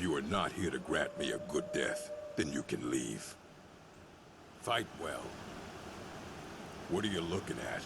you are not here to grant me a good death, then you can leave. Fight well. What are you looking at?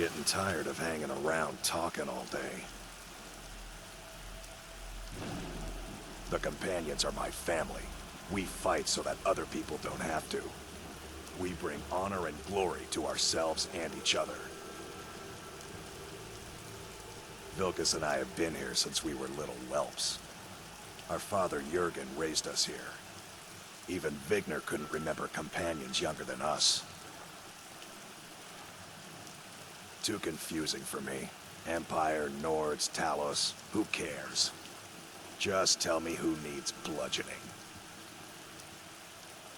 Getting tired of hanging around talking all day. The companions are my family. We fight so that other people don't have to. We bring honor and glory to ourselves and each other. Vilkas and I have been here since we were little whelps. Our father Jurgen raised us here. Even Vigner couldn't remember companions younger than us. Too confusing for me. Empire, Nords, Talos, who cares? Just tell me who needs bludgeoning.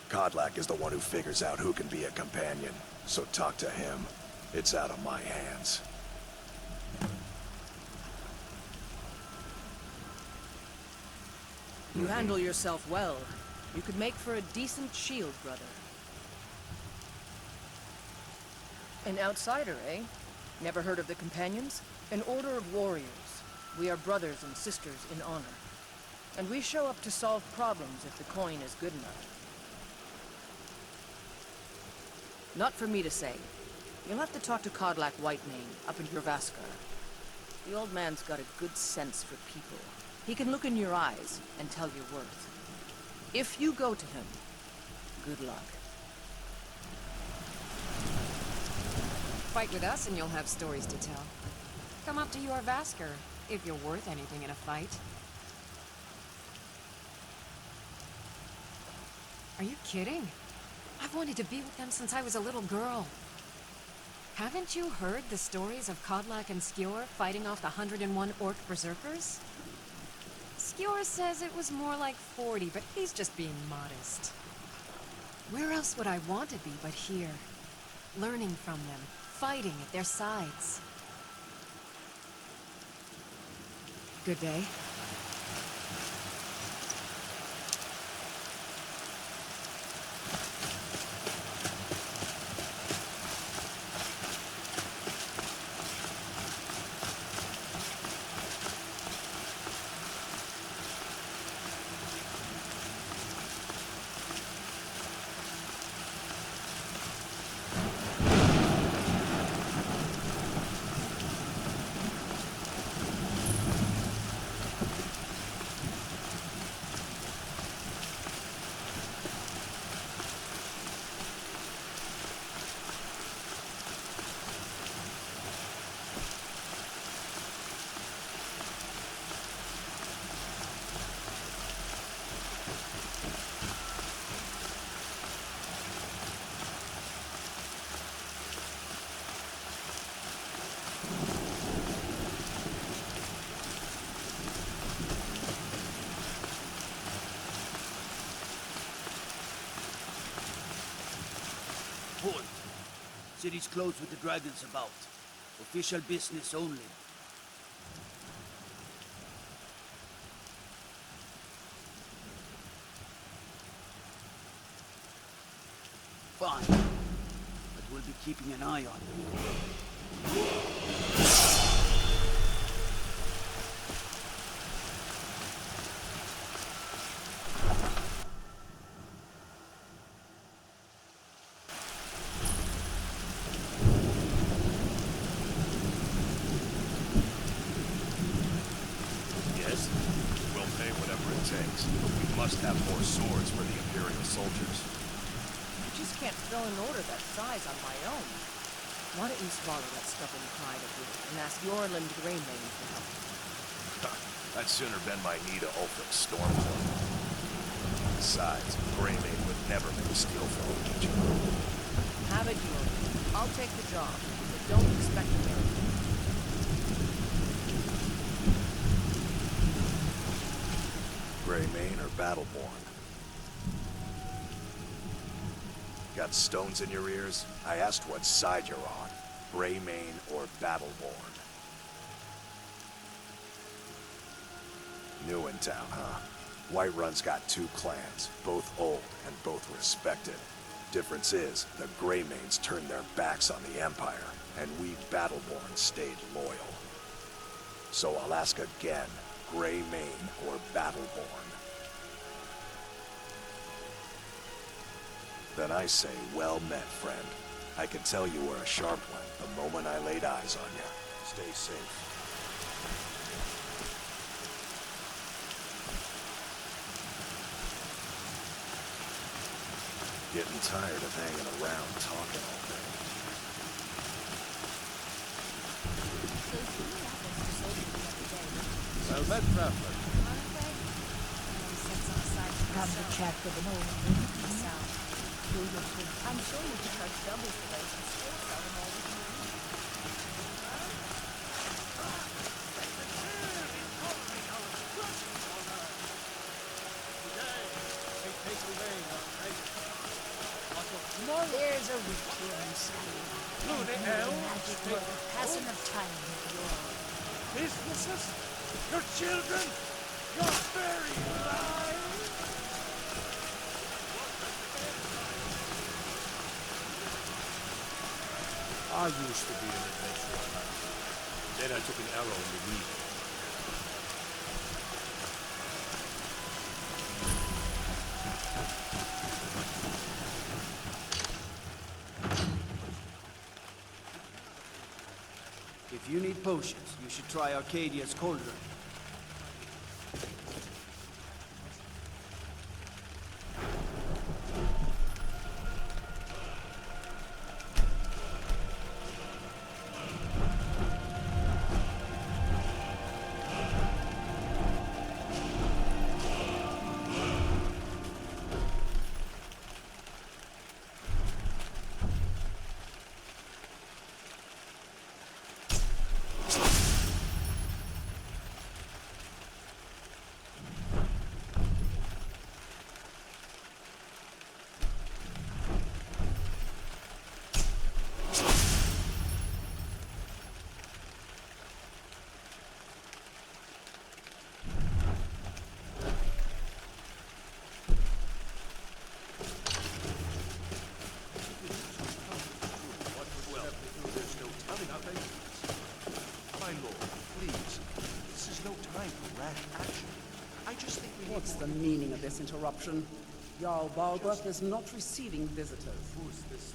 Kodlak is the one who figures out who can be a companion, so talk to him. It's out of my hands. You handle yourself well. You could make for a decent shield, brother. An outsider, eh? Never heard of the Companions? An order of warriors. We are brothers and sisters in honor. And we show up to solve problems if the coin is good enough. Not for me to say. You'll have to talk to Kodlak Whitemane up in Jorvaskar. The old man's got a good sense for people. He can look in your eyes and tell your worth. If you go to him, good luck. Fight with us and you'll have stories to tell. Come up to Jorvaskar, if you're worth anything in a fight. Are you kidding? I've wanted to be with them since I was a little girl. Haven't you heard the stories of Kodlak and Skjor fighting off the 101 orc berserkers? Skjor says it was more like 40, but he's just being modest. Where else would I want to be but here? Learning from them, fighting at their sides. Good day. City's closed with the dragons about. Official business only. Fine. But we'll be keeping an eye on you. Yes, we'll pay whatever it takes, but we must have more swords for the Imperial soldiers. I just can't fill an order that size on my own. Why don't you swallow that stubborn pride of yours and ask Yorland Greymane for help? I'd sooner bend my knee to Ulfric's Stormcloak. Besides, Greymane would never make a steel fellow legion. Have it, Yorland. I'll take the job, but don't expect a miracle. Greymane or Battleborn? Got stones in your ears? I asked what side you're on. Greymane or Battleborn? New in town, huh? Whiterun's got two clans, both old and both respected. Difference is, the Greymanes turned their backs on the Empire, and we Battleborn stayed loyal. So I'll ask again, Greymane or Battleborn? Then I say, well met, friend. I can tell you were a sharp one the moment I laid eyes on you. Stay safe. Getting tired of hanging around talking all day. Well met, traveler. Come to chat with an old I'm sure you could charge double for those and still sell them all with you. There's a wit here in Skyrim. The magic for the passing of time with your Businesses? Your children? Your very lives? I used to be an adventurer. Then I took an arrow in the knee. If you need potions, you should try Arcadia's cauldron. What's the meaning of this interruption? Jarl Balgruuf is not receiving visitors. Who's this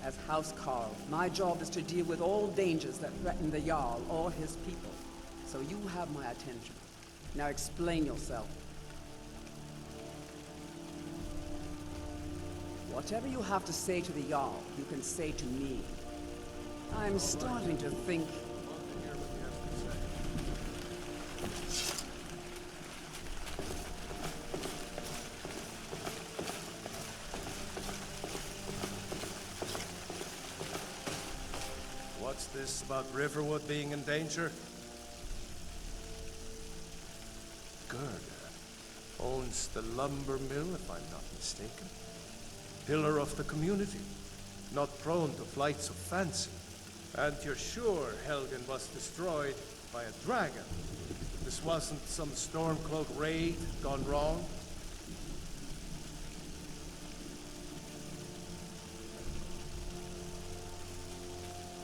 then? As House Carl, my job is to deal with all dangers that threaten the Jarl or his people. So you have my attention. Now explain yourself. Whatever you have to say to the Jarl, you can say to me. I'm starting to think... What's this about Riverwood being in danger? Good. Owns the lumber mill, if I'm not mistaken. Pillar of the community. Not prone to flights of fancy. And you're sure Helgen was destroyed by a dragon? This wasn't some Stormcloak raid gone wrong?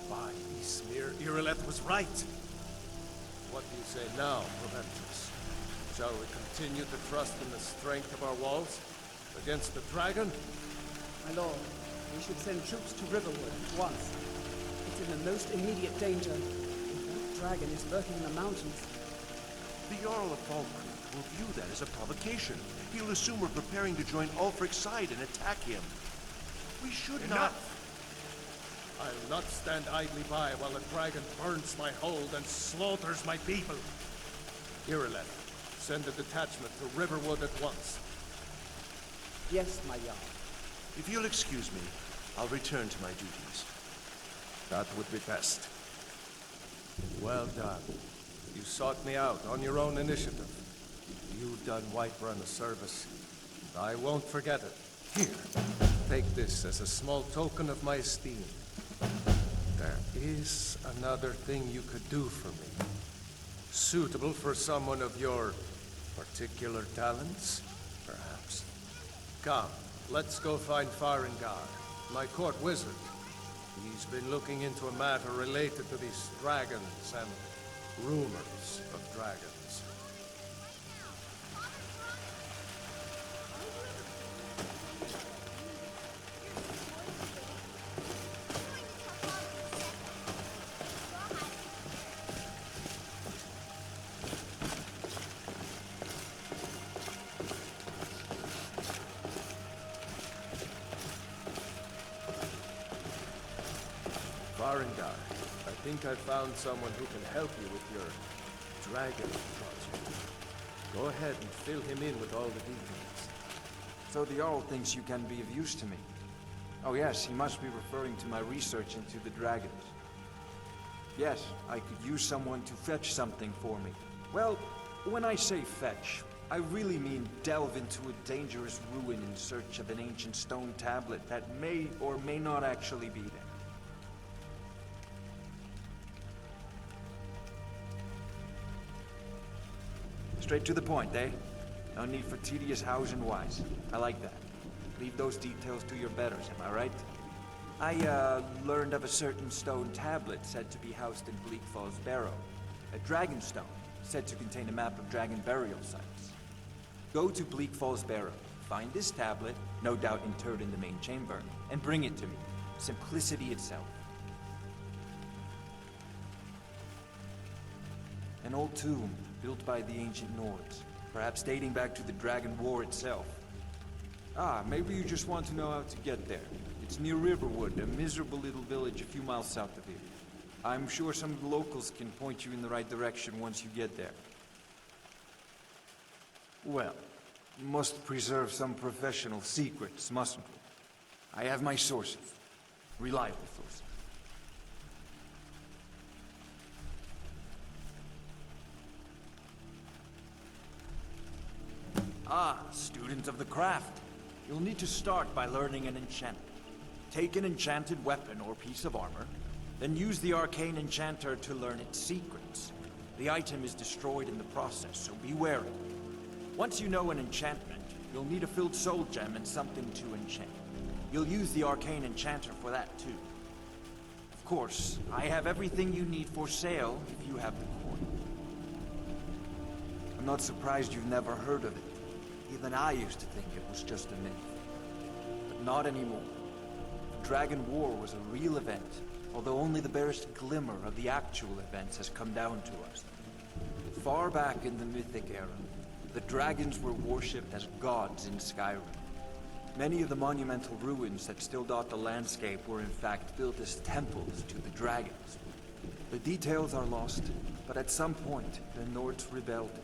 By Ysmir, Irileth was right. What do you say now, Proventress? Shall we continue to trust in the strength of our walls? Against the dragon? My lord, we should send troops to Riverwood at once. It's in the most immediate danger. That dragon is lurking in the mountains. The Jarl of Falkreath will view that as a provocation. He'll assume we're preparing to join Ulfric's side and attack him. We should not... I'll not stand idly by while the dragon burns my hold and slaughters my people. Irileth, send a detachment to Riverwood at once. Yes, my Jarl. If you'll excuse me, I'll return to my duties. That would be best. Well done. You sought me out on your own initiative. You've done Whiterun a service. I won't forget it. Here, take this as a small token of my esteem. There is another thing you could do for me. Suitable for someone of your particular talents, perhaps. Come, let's go find Farengar, my court wizard. He's been looking into a matter related to these dragons and rumors of dragons. Farengar, I think I found someone who can help you with your dragon project. Go ahead and fill him in with all the details. So the Jarl thinks you can be of use to me. Oh yes, he must be referring to my research into the dragons. Yes, I could use someone to fetch something for me. Well, when I say fetch, I really mean delve into a dangerous ruin in search of an ancient stone tablet that may or may not actually be there. Straight to the point, eh? No need for tedious hows and whys. I like that. Leave those details to your betters, am I right? I, learned of a certain stone tablet said to be housed in Bleak Falls Barrow. A dragon stone, said to contain a map of dragon burial sites. Go to Bleak Falls Barrow, find this tablet, no doubt interred in the main chamber, and bring it to me. Simplicity itself. An old tomb, built by the ancient Nords, perhaps dating back to the Dragon War itself. Ah, maybe you just want to know how to get there. It's near Riverwood, a miserable little village a few miles south of here. I'm sure some of the locals can point you in the right direction once you get there. Well, must preserve some professional secrets, mustn't we? I have my sources. Reliable sources. Ah, student of the craft. You'll need to start by learning an enchantment. Take an enchanted weapon or piece of armor, then use the arcane enchanter to learn its secrets. The item is destroyed in the process, so be wary. Once you know an enchantment, you'll need a filled soul gem and something to enchant. You'll use the arcane enchanter for that too. Of course, I have everything you need for sale if you have the coin. I'm not surprised you've never heard of it. Even I used to think it was just a myth. But not anymore. The Dragon War was a real event, although only the barest glimmer of the actual events has come down to us. Far back in the Mythic era, the dragons were worshipped as gods in Skyrim. Many of the monumental ruins that still dot the landscape were in fact built as temples to the dragons. The details are lost, but at some point, the Nords rebelled.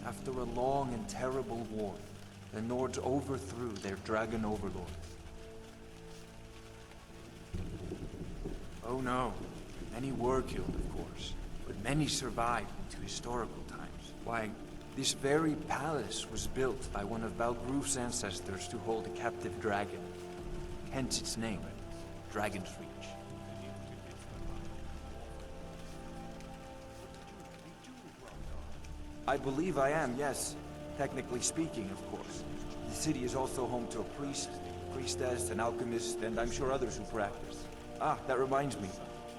After a long and terrible war, the Nords overthrew their dragon overlords. Oh no, many were killed, of course, but many survived into historical times. Why, This very palace was built by one of Balgruf's ancestors to hold a captive dragon. Hence its name, Dragon's Reach. I believe I am, yes. Technically speaking, of course. The city is also home to a priest, priestess, an alchemist, and I'm sure others who practice. Ah, that reminds me.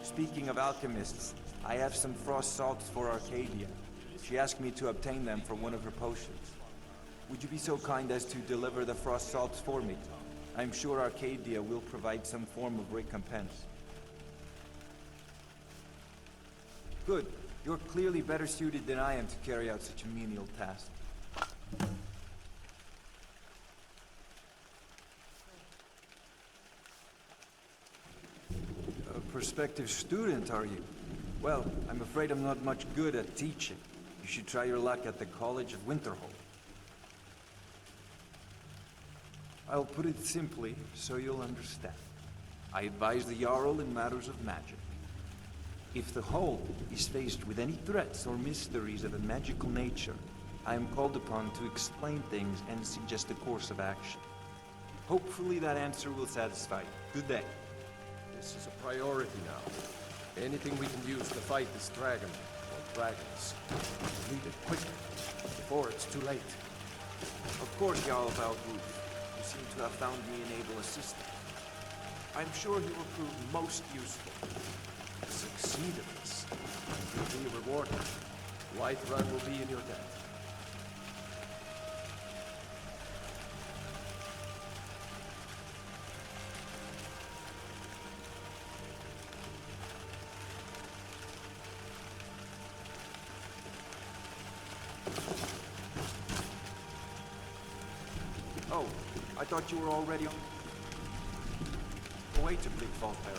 Speaking of alchemists, I have some frost salts for Arcadia. She asked me to obtain them from one of her potions. Would you be so kind as to deliver the frost salts for me? I'm sure Arcadia will provide some form of recompense. Good. You're clearly better suited than I am to carry out such a menial task. A prospective student, are you? Well, I'm afraid I'm not much good at teaching. You should try your luck at the College of Winterhold. I'll put it simply, so you'll understand. I advise the Jarl in matters of magic. If the Hold is faced with any threats or mysteries of a magical nature, I am called upon to explain things and suggest a course of action. Hopefully that answer will satisfy you. Good day. This is a priority now. Anything we can use to fight this dragon, or dragons, we need it quickly, before it's too late. Of course, Jarl Balgruf. You seem to have found me an able assistant. I'm sure he will prove most useful. Succeed at this, and you'll be rewarded. Whiterun will be in your debt. Oh, I thought you were already on... Wait a big fault, Harrow.